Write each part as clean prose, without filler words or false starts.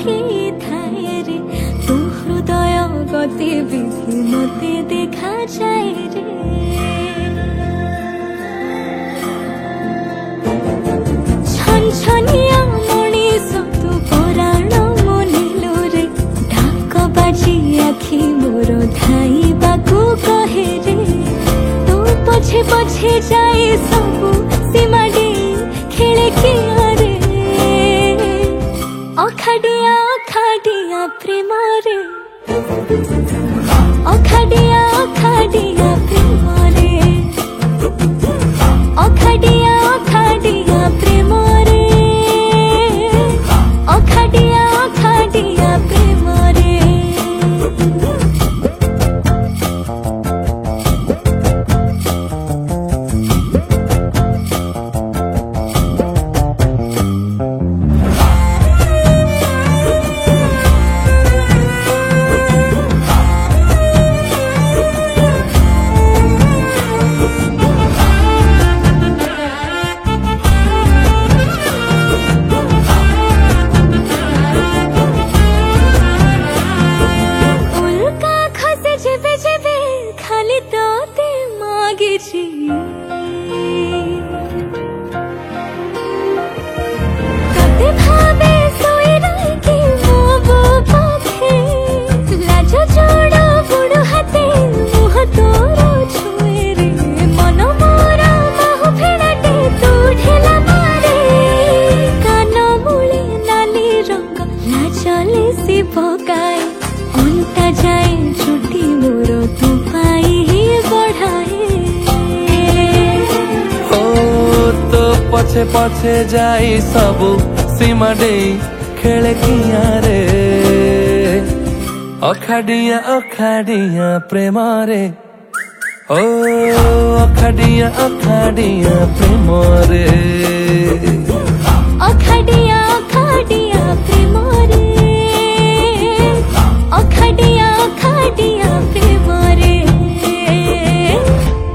रही थाए रे तू हृदय गतिविधि मते देखा जाए रे छन छनिया मनीष तू पराण मनिलु रे ढाक बाजी आखि मोर धाइबाकू कहे रे तू पछे पछे जाए सबू सीमा डे खेले किया रे अखाडिया अखाडिया प्रेम रे अखाडिया अखाडिया प्रेम रे अखाडिया अखाडिया प्रेम रे अखाडिया अखाडिया प्रेम रे खाली तोते मागे तोते भावे सोई रही मो पाखे लाज जोड़ बुड़ हाथे मुह तोर छुए रे मन मोरा बाहु फेड़ाटे तू ढेला मारे कान मूले नाली रंग नाचले सी पकाए अंता जाए छुट्टी मोर तू पाई ही बढ़ाए ओ तो पछे पछे जाई सबू सीमा डे खेले किया रे अखाडिया अखाडिया प्रेम रे ओ अखाडिया अखाडिया प्रेम रे अखाडिया अखाडिया प्रेम रे अखाडिया अखाडिया प्रेम रे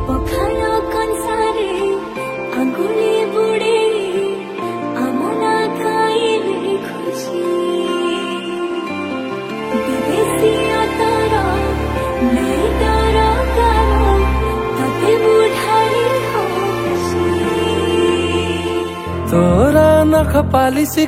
पखाल कंसारे आंगुली बुड़े आमना खाइले खुशी विदेशी तारा नहीं तारा करो तते बुढ़ाई होशी तोरा नख पालिसी